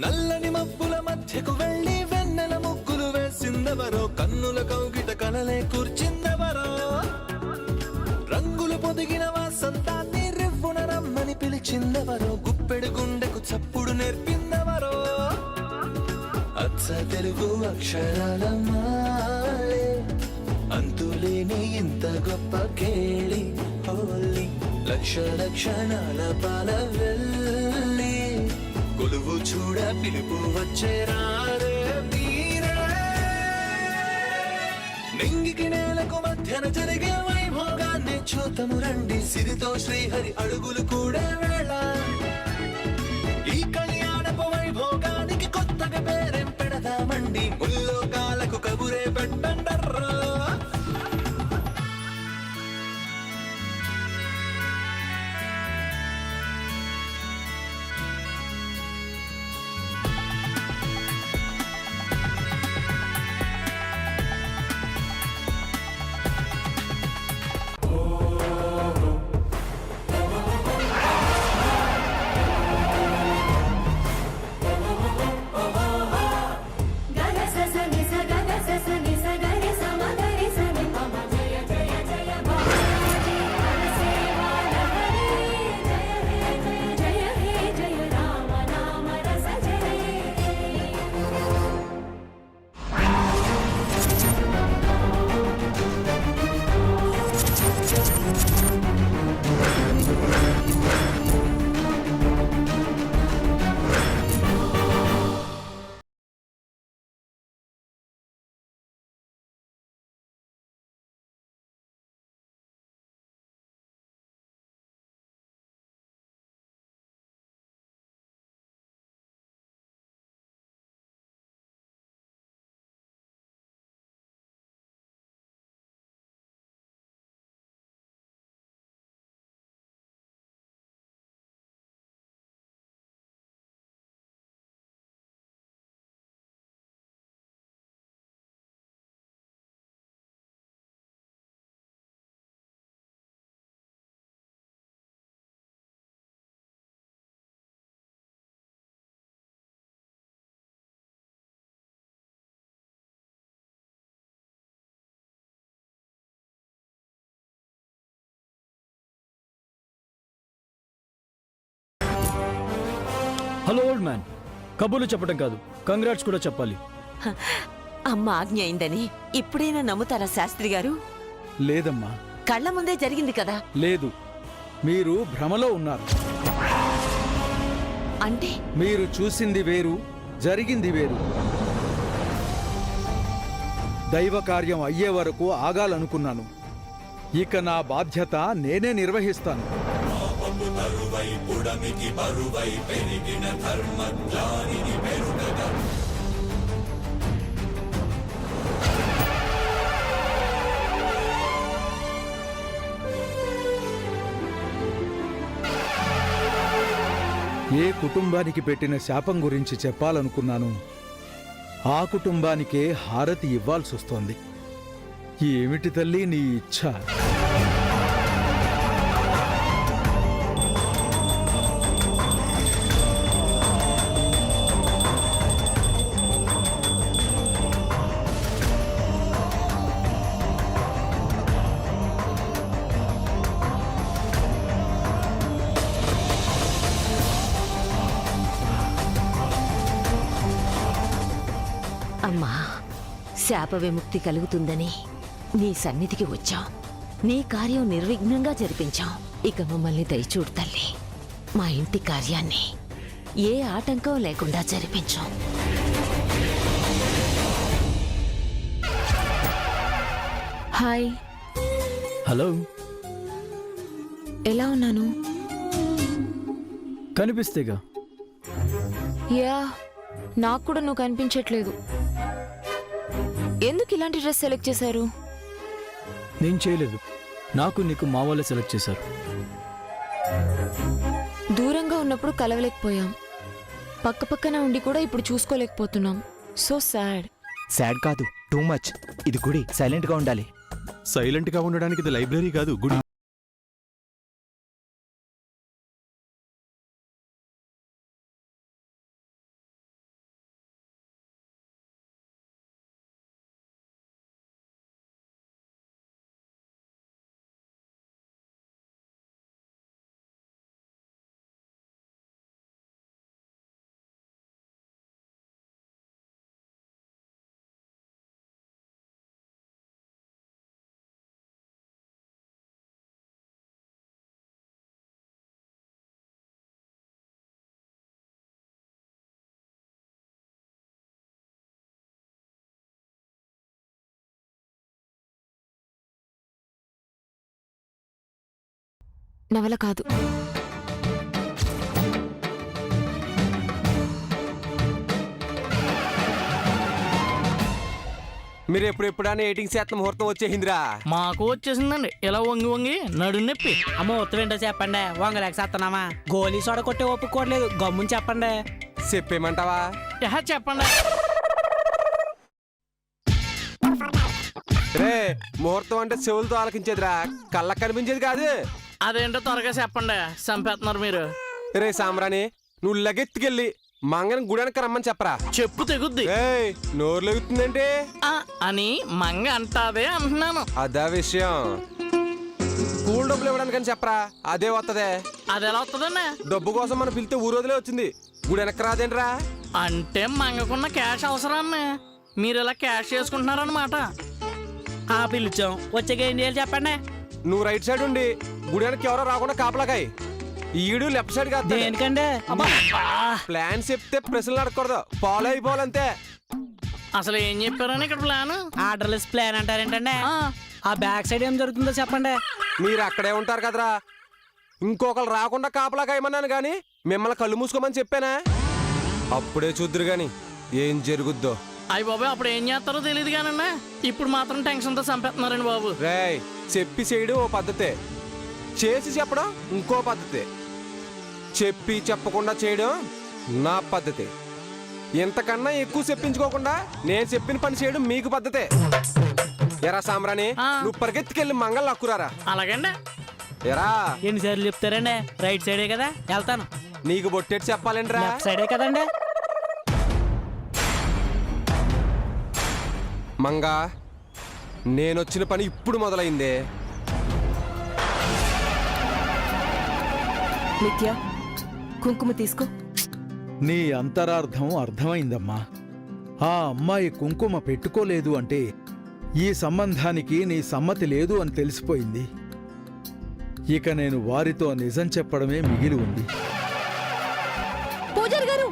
నల్లని మబ్బుల మధ్యకు వెళ్ళి వెన్నెల ముగ్గులు వేసిందెవరో, కన్నుల కౌగిట కలలే కూర్చిందెవరో, రంగులు పొదిగిన వాసంతాన్ని రివ్వున రమ్మని పిలిచిందెవరో, గుప్పెడు గుండెకు చప్పుడు నేర్పిందెవరో, అచ్చ తెలుగు అక్షరాల మాలే అంతులేని ఇంత గొప్ప కేళి హోలీ, లక్ష లక్షణాల పాల వెళ్ళి కొలువు చూడ పిలుపు వచ్చేరారే మీరే. నింగికి నేలకు మధ్యన జరిగే వైభోగాన్ని చూతము రండి, సిరితో శ్రీహరి అడుగులు కూడా వేళ. ఈ కళ్యాణపు వైభోగానికి కొత్తగా పేరేం పెడదామండి, ముల్లోకాలకు కబురే పెట్టండర్రా. హలో ఓల్డ్ మ్యాన్, కబుర్లు చెప్పడం కాదు, కంగ్రాట్స్ కూడా చెప్పాలి. అమ్మ ఆజ్ఞ అయిందని ఇప్పుడైనా నమ్ముతారా శాస్త్రి గారు? లేదమ్మా. కళ్ళ ముందే జరిగింది కదా. లేదు, మీరు భ్రమలో ఉన్నారు. అంటే మీరు చూసింది వేరు, జరిగింది వేరు. దైవ కార్యం అయ్యే వరకు ఆగాలనుకున్నాను. ఇక నా బాధ్యత నేనే నిర్వహిస్తాను. ఏ కుటుంబానికి పెట్టిన శాపం గురించి చెప్పాలనుకున్నాను, ఆ కుటుంబానికే హారతి ఇవ్వాల్సొస్తోంది. ఏమిటి తల్లి నీ ఇచ్ఛ? అమ్మా, శాప విముక్తి కలుగుతుందని నీ సన్నిధికి వచ్చాం. నీ కార్యం నిర్విఘ్నంగా జరిపించాం. ఇక మమ్మల్ని దయచూడు తల్లి. మా ఇంటి కార్యాన్ని ఏ ఆటంకం లేకుండా జరిపించాం. హాయ్. హలో. ఎలా ఉన్నాను? కనిపిస్తేగా. యా, నాకు కూడా నువ్వు కనిపించట్లేదు. ఎందుకు ఇలాంటి డ్రెస్ సెలెక్ట్ చేశారు? నేను చేయలేదు, నాకు నీకు మా వాళ్ళే సెలెక్ట్ చేశారు. దూరంగా ఉన్నప్పుడు కలవలేకపోయాం, పక్క పక్కన ఉండి కూడా ఇప్పుడు చూసుకోలేకపోతున్నాం. So sad. సాడ్ కాదు, టూ మచ్. ఇది గుడి, సైలెంట్ గా ఉండాలి. సైలెంట్ గా ఉండడానికి ఇది లైబ్రరీ కాదు, గుడి. నా వల్ల కాదు. మీరు ఎప్పుడెప్పుడైనా ఎయిటింగ్ శాతం ముహూర్తం వచ్చేసిందిరా. మాకు వచ్చేసిందండి ఇలా వంగి వంగి నడు నొప్పి. అమ్మ ఉత్తరేంటో చెప్పండి, వంగలేక చేస్తున్నామా? గోలీ సోడ కొట్టే ఒప్పుకోవట్లేదు, గమ్ముని చెప్పండి. చెప్పేమంటావా? చెప్పండి. రే, ముహూర్తం అంటే చెవులతో ఆలకించేదిరా, కళ్ళకు కనిపించేది కాదు. అదేంటో త్వరగా చెప్పండి, చంపేస్తున్నారు మీరు. రే సాంబ్రాణి, నువ్వు లగెత్తుకెళ్ళి మంగని గుడానికి రమ్మని చెప్పరా. చెప్పు తెగుద్ది. ఏయ్, నోరు లెగుతుందంటే అని మంగ అంటాదే అంటున్నాను. అదా విషయం. కూల్ డబ్బులు ఇవ్వడానికని చెప్పరా, అదే వస్తదే. అది ఎలా వస్తుందండి? డబ్బు కోసం మనం పిలితే ఊరోదిలే వచ్చింది, గుడి వెనక్కి రాదేంట్రా? అంటే మంగకున్న క్యాష్ అవసరాన్ని మీరు ఇలా క్యాష్ చేసుకుంటున్నారన్నమాట. పిలిచాం, వచ్చాక ఏం చేయాలి చెప్పండి. నువ్వు రైట్ సైడ్ ఉండి గుడి వెనక్కి ఎవరో రాకుండా కాపలాకాయి. ఈడు లెఫ్ట్ సైడ్ కాదు. దేనికండి? ప్లాన్ చెప్తే ప్రశ్నలు అడగకూడదు, ఫాలో అయిపోవాలంతే. అసలు ఏం చెప్పారని ఇక్కడ ప్లాన్? Odourless plan అంటారేంటండి? ఆ బ్యాక్ సైడ్ ఏం జరుగుతుందో చెప్పండి. మీరు అక్కడే ఉంటారు కదరా, ఇంకొకరు రాకుండా కాపలాకాయమన్నాను గాని మిమ్మల్ని కళ్ళు మూసుకోమని చెప్పానా? అప్పుడే చూద్దురు గాని ఏం జరుగుద్దో. అయ్యి బాబు, అప్పుడు ఏం చేస్తారో తెలియదు కానన్నా ఇప్పుడు మాత్రం టెన్షన్తో చంపేస్తున్నారండి బాబు. రేయ్, చెప్పి చేయడం ఓ పద్ధతే, చేసి చెప్పడం ఇంకో పద్ధతే. చెప్పి చెప్పకుండా చేయడం నా పద్ధతి. ఇంతకన్నా ఎక్కువ చెప్పించుకోకుండా నేను చెప్పిన పని చేయడం మీకు పద్ధతే. ఎరా సాంబ్రాణి, నువ్వు పరిగెత్తుకెళ్ళి మంగళ అక్కురారా. అలాగండి. ఎరా, ఎన్నిసార్లు చెప్తారండి? రైట్ సైడే కదా వెళ్తాను. నీకు బొట్టెట్టి చెప్పాలండి. లెఫ్ట్ సైడే కదండి. మంగా, నేనొచ్చిన పని ఇప్పుడు మొదలైందే. నిత్య, కుంకుమ తీసుకో. నీ అంతరార్థం అర్థమైందమ్మా. ఆ అమ్మాయి కుంకుమ పెట్టుకోలేదు అంటే ఈ సంబంధానికి నీ సమ్మతి లేదు అని తెలిసిపోయింది. ఇక నేను వారితో నిజం చెప్పడమే మిగిలి ఉంది. పూజారి గారు,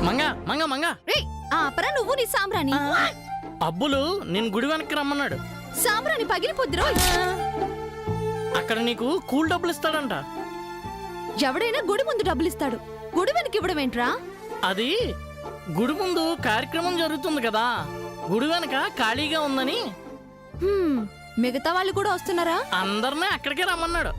మంగ మంగ మంగ, అపరా నువ్వు నీ సాంబ్రాణి. అబ్బులు నేను గుడి వెనక్కి రమ్మన్నాడు. సాంబ్రాణి పగిలిపోద్దురో. అక్కడ నీకు కూల్ డబ్బులు ఇస్తాడంట. ఎవడైనా గుడి ముందు డబ్బులు ఇస్తాడు, గుడి వెనక్కి ఇవ్వడం ఏంట్రా? అది గుడి ముందు కార్యక్రమం జరుగుతుంది కదా, గుడి వెనక ఖాళీగా ఉందని మిగతా వాళ్ళు కూడా వస్తున్నారా? అందరినీ అక్కడికే రమ్మన్నాడు.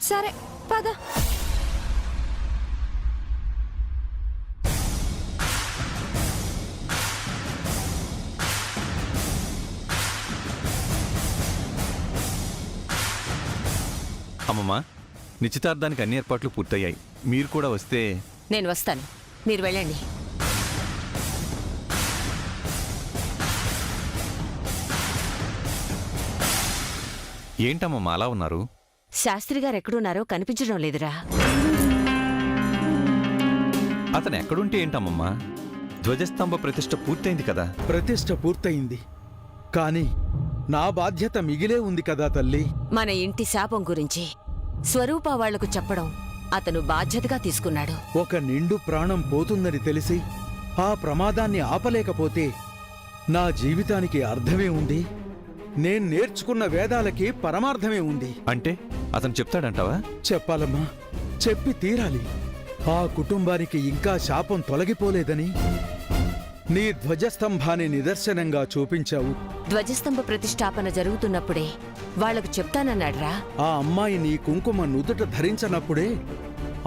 సరే పద. అమ్మమ్మా, నిశ్చితార్థానికి అన్ని ఏర్పాట్లు పూర్తయ్యాయి. మీరు కూడా వస్తే. నేను వస్తాను, మీరు వెళ్ళండి. ఏంటమ్మమ్మా అలా ఉన్నారు? శాస్త్రి గారు ఎక్కడున్నారో కనిపించడం లేదురా. అతను ఎక్కడుంటే ఏంటమ్మమ్మా? ధ్వజస్తంభ ప్రతిష్ఠ పూర్తయింది కదా. ప్రతిష్ఠ పూర్తయింది, కానీ నా బాధ్యత మిగిలే ఉంది కదా తల్లి. మన ఇంటి శాపం గురించి స్వరూప వాళ్లకు చెప్పడం అతను బాధ్యతగా తీసుకున్నాడు. ఒక నిండు ప్రాణం పోతుందని తెలిసి ఆ ప్రమాదాన్ని ఆపలేకపోతే నా జీవితానికి అర్థమే ఉంది? నేను నేర్చుకున్న వేదాలకి పరమార్థమే ఉంది. అంటే అతను చెప్తాడంటావా? చెప్పాలమ్మా, చెప్పి తీరాలి. ఆ కుటుంబానికి ఇంకా శాపం తొలగిపోలేదని నీ ధ్వజస్తంభాన్ని నిదర్శనంగా చూపించావు. ధ్వజస్తంభ ప్రతిష్టాపన జరుగుతున్నప్పుడే వాళ్లకు చెప్తానన్నాడ్రా. ఆ అమ్మాయి నీ కుంకుమ నుదుట ధరించనప్పుడే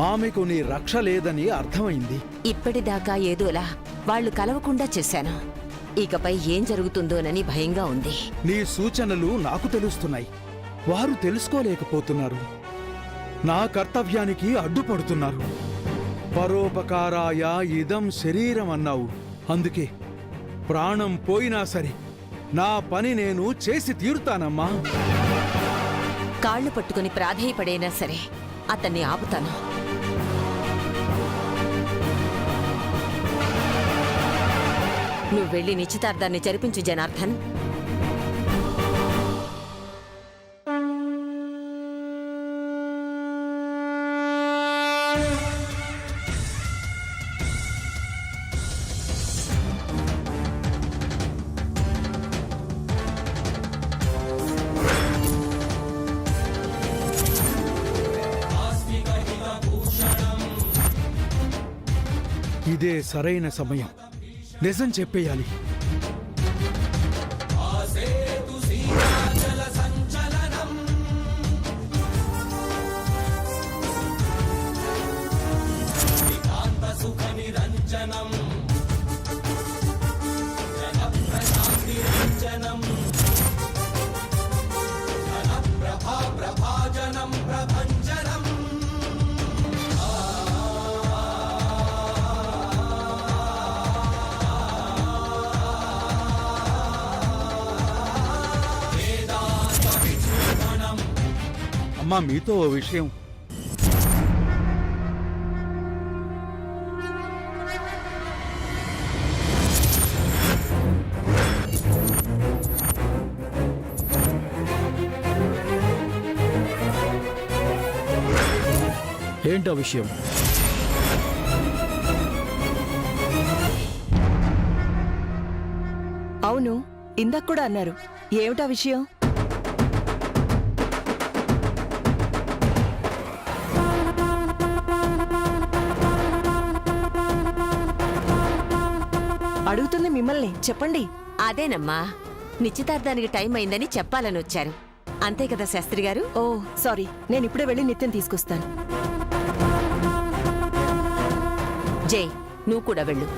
ఆమెకు నీ రక్ష లేదని అర్థమైంది. ఇప్పటిదాకా ఏదోలా వాళ్లు కలవకుండా చేశాను. ఇకపై ఏం జరుగుతుందోనని భయంగా ఉంది. నీ సూచనలు నాకు తెలుస్తున్నాయి. వారు తెలుసుకోలేకపోతున్నారు. నా కర్తవ్యానికి అడ్డుపడుతున్నారు. పరోపకారాయ ఇదం శరీరం అన్నావు. అందుకే ప్రాణం పోయినా సరే నా పని నేను చేసి తీరుతానమ్మా. కాళ్లు పట్టుకుని ప్రాధేయపడైనా సరే అతన్ని ఆపుతాను. నువ్వు వెళ్ళి నిశ్చితార్థాన్ని జరిపించు జనార్దన్. ఇదే సరైన సమయం. నిజం చెప్పేయాలి. అమ్మా, మీతో ఓ విషయం. ఏంటో విషయం? అవును, ఇందాక కూడా అన్నారు. ఏమిటా విషయం? అడుగుతుంది మిమ్మల్ని, చెప్పండి. అదేనమ్మా, నిశ్చితార్థానికి టైం అయిందని చెప్పాలని వచ్చారు. అంతే కదా శాస్త్రి గారు? ఓ సారీ, నేను ఇప్పుడే వెళ్ళి నిత్యం తీసుకొస్తాను. జై, నువ్వు కూడా వెళ్ళు.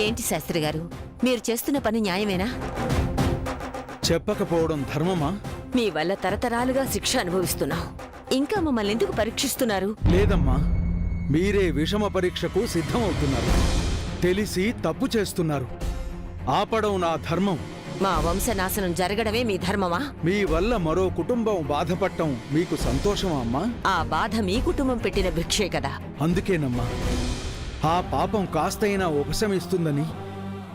ఏంటి శాస్త్రి గారు, మీరు చేస్తున్న పని న్యాయమేనా? చెప్పకపోవడం ధర్మమా? మీ వల్ల తరతరాలుగా శిక్ష అనుభవిస్తున్నాం. ఇంకా మమ్మల్ని ఎందుకు పరీక్షిస్తున్నారు? లేదమ్మా, మీరే విషమ పరీక్షకు సిద్ధమవుతున్నారు. తెలిసి తప్పు చేస్తున్నారు. ఆపడం నా ధర్మం. మా వంశనాశనం జరగడమే మీ ధర్మమా? మీ వల్ల మరో కుటుంబం బాధపడటం మీకు సంతోషమా అమ్మా? ఆ బాధ మీ కుటుంబం పెట్టిన భిక్షే కదా. అందుకేనమ్మా, ఆ పాపం కాస్తైనా ఉపశమిస్తుందని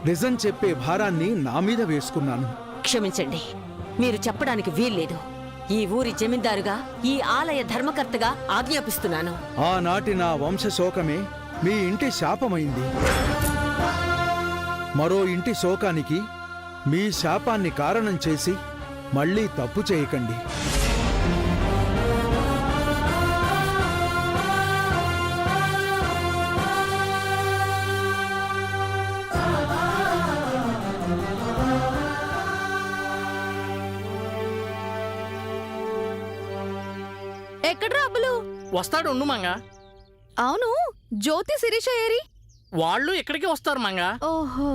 నిజం చెప్పే భారాన్ని నా మీద వేసుకున్నాను. క్షమించండి, మీరు చెప్పడానికి వీల్లేదు. ఈ ఊరి జమీందారుగా, ఈ ఆలయ ధర్మకర్తగా ఆజ్ఞాపిస్తున్నాను. ఆనాటి నా వంశశోకమే మీ ఇంటి శాపమైంది. మరో ఇంటి శోకానికి మీ శాపాన్ని కారణం చేసి మళ్ళీ తప్పు చేయకండి. ఎక్కడ్రా అబ్బులు? వస్తాడు, ఉండు మంగా. అవును, జ్యోతి శిరీష ఏరి? వాళ్ళు ఇక్కడికి వస్తారు మంగా. ఓహో,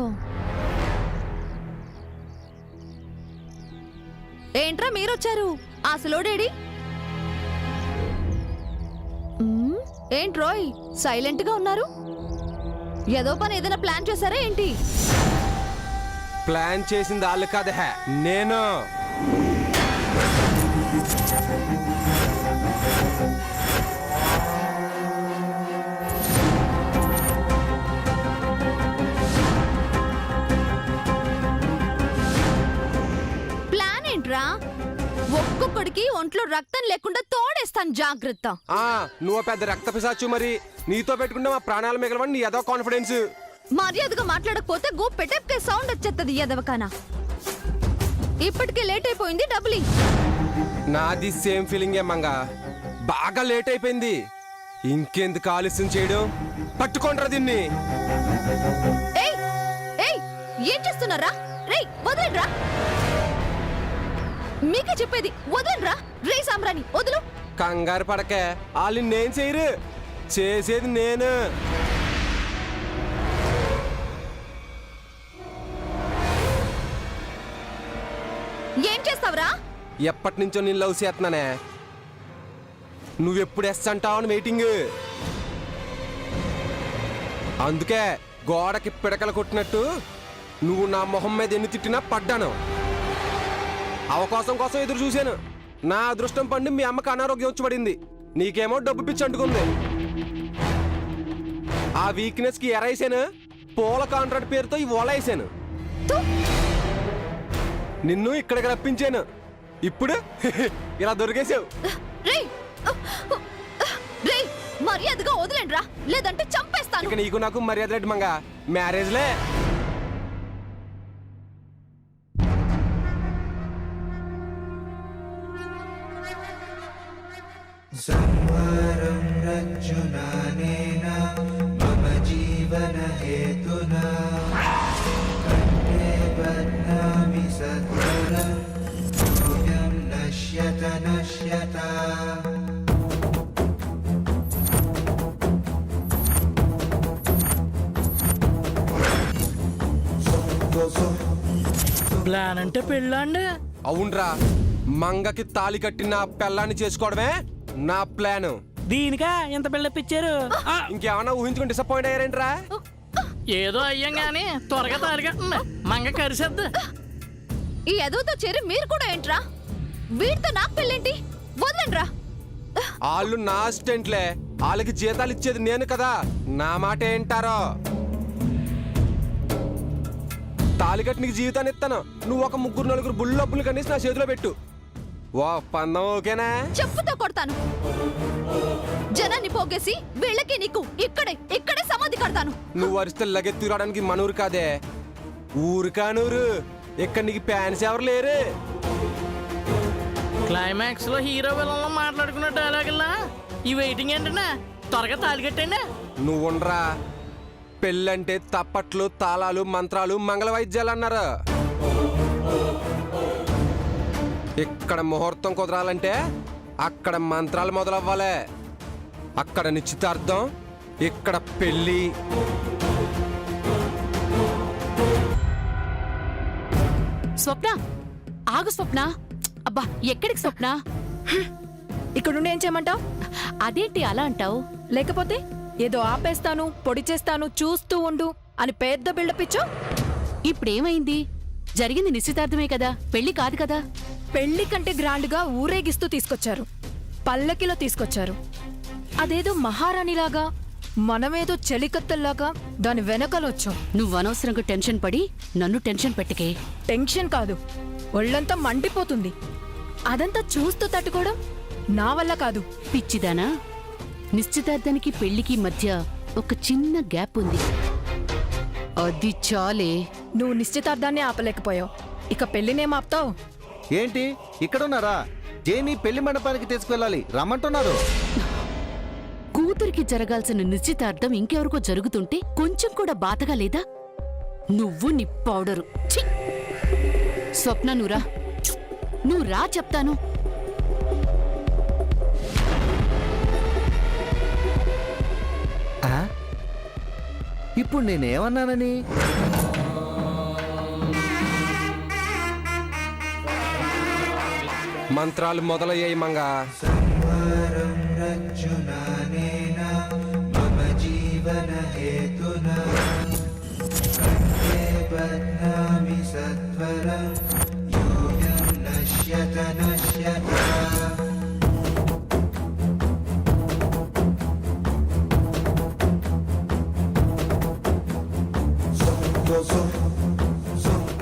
ఏంట్రా మీరొచ్చారు? అసలోడేడి? ఏంట్రోయ్ సైలెంట్ గా ఉన్నారు? ఏదో పని ఏదైనా ప్లాన్ చేశారా ఏంటి? ప్లాన్ చేసింది వాళ్ళు కాదే, నేను. చూడరా, ఒక్కొక్కడికి ఒంట్లో రక్తం లేకుండా తోడేస్తాను, జాగ్రత్త. నువ్వు పెద్ద రక్త పిశాచు, మరి నీతో పెట్టుకుంటే మా ప్రాణాలు మిగలవని నీ ఏదో కాన్ఫిడెన్స్. మర్యాదగా మాట్లాడకపోతే గో పెట్టే సౌండ్ వచ్చేస్తుంది ఎదవకానా. ఇప్పటికే లేట్ అయిపోయింది, డబ్బులి. నాది సేమ్ ఫీలింగ్ ఏమంగా, బాగా లేట్ అయిపోయింది. ఇంకెందుకు ఆలస్యం చేయడం, పట్టుకోండ్రా దీన్ని. ఏయ్ ఏయ్, ఏం చేస్తున్నారా? రేయ్ వదలండ్రా, మీకే చెప్పేది, వదలండ్రా. రే సామ్రాణి వదులు. కంగారు పడకే, వాళ్ళు నేను చేయరు, చేసేది నేను. ఏం చేస్తావురా? ఎప్పటి నుంచో నేను లవ్ చేస్తున్నానే, నువ్వెప్పుడు ఎస్ అంటావు అని వెయిటింగ్. అందుకే గోడకి పిడకలు కొట్టినట్టు నువ్వు నా మొహం మీద ఎన్ని తిట్టినా పడ్డాను. అవకాశం కోసం ఎదురు చూశాను. నా అదృష్టం పండి మీ అమ్మకి అనారోగ్యం వచ్చి పడింది, నీకేమో డబ్బు పిచ్చి అంటుకుంది. ఆ వీక్నెస్ కి ఎరైసాను, పూల కాంట్రాక్ట్ పేరుతో ఈ ఓల వేసాను. నిన్ను ఇక్కడికి రప్పించాను, ఇప్పుడు ఇలా దొరికేసావు. మర్యాదగా వదిలేండ్రా, లేదంటే చంపేస్తాను. ఇక నీకు నాకు మర్యాద రెడ్డి మంగ, మ్యారేజ్లే. ప్లాన్ అంటే పెళ్ళండి. అవునరా, మంగకి తాళి కట్టిన పెళ్ళాన్ని చేసుకోవడమే నా ప్లాన్. దీనికా ఎంత బిల్డప్ ఇచ్చారు? ఇంకేమన్నా ఊహించుకుని డిసప్పాయింట్ అయ్యారేంట్రా? ఏదో అయ్యాం గానీ త్వరగా తాలిగట్టండి, మంగ కరిసేద్దు. ఈ ఎదవతో చేరి మీరు కూడా ఏంట్రా? వీడితో నాకు పెళ్ళేంటి? వదలండ్రా. వాళ్ళు నా అసిస్టెంట్లే, వాళ్ళకి జీతాలు ఇచ్చేది నేను కదా, నా మాట ఏంటారో. తాలికట్టి నీకు జీవితాన్ని ఇస్తాను, నువ్వు ఒక 3-4 బుల్లప్పులు కనీసి నా చేతిలో పెట్టు. వా పందం ఓకేనా? చెప్పుతో కొడతాను. జనాన్ని పోగేసి వీళ్ళకి నీకు ఇక్కడే సమాధి కడతాను. నువ్వు అరిస్తే లగెత్తి రావడానికి మనూరు కాదే, ఊరు కానూరు. ఇక్కడ నీకు ఫ్యాన్స్ ఎవరు లేరు. క్లైమాక్స్ లో హీరో విలన్లో మాట్లాడుకున్న డైలాగులా ఈ వెయిటింగ్ ఏంటన్నా, త్వరగా తాళి కట్టండి. నువ్వుండ్రా, పెళ్ళంటే తప్పట్లు, తాళాలు, మంత్రాలు, మంగళ వైద్యాలు అన్నారు. ఇక్కడ ముహూర్తం కుదరాలంటే అక్కడ మంత్రాలు మొదలవ్వాలి. అక్కడ నిశ్చితార్థం, ఇక్కడ పెళ్ళి. స్వప్న ఆగు, స్వప్న. అబ్బా ఎక్కడికి స్వప్న? ఇక్కడుండి ఏం చేయమంటావు? అదేంటి అలా అంటావు? లేకపోతే ఏదో ఆపేస్తాను, పొడి చేస్తాను, చూస్తూ ఉండు అని పెద్ద బిల్డప్ ఇచ్చో. ఇప్పుడేమైంది? జరిగింది నిశ్చితార్థమే కదా, పెళ్లి కాదు కదా. పెళ్లి కంటే గ్రాండ్గా ఊరేగిస్తూ తీసుకొచ్చారు, పల్లకిలో తీసుకొచ్చారు. అదేదో మహారాణిలాగా, మనమేదో చెలికత్తల్లాగా దాని వెనకాలొచ్చాం. నువ్వు అనవసరంగా టెన్షన్ పడి నన్ను టెన్షన్ పెట్టకే. టెన్షన్ కాదు, ఒళ్ళంతా మండిపోతుంది. అదంతా చూస్తూ తట్టుకోవడం నా వల్ల కాదు. పిచ్చిదానా, నిశ్చితార్థానికి పెళ్లికి మధ్య ఒక చిన్న గ్యాప్ ఉంది, అది చాలే. నువ్వు నిశ్చితార్థాన్ని ఆపలేకపోయావు, ఇక పెళ్లినేం ఆపుతావు? ఏంటి ఇక్కడున్నారా? జేని పెళ్లి మండపానికి తీసుకువెళ్ళాలి, రమ్మంటున్నారు. కూతురికి జరగాల్సిన నిశ్చితార్థం ఇంకెవరికో జరుగుతుంటే కొంచెం కూడా బాధగా లేదా? నువ్వు నీ పౌడరు. ఛీ! స్వప్న నువ్వు రా చెప్తాను. ఇప్పుడు నేనేమన్నానని? మంత్రాలు మొదలయ్యాయి మంగా. జీవన హేతునా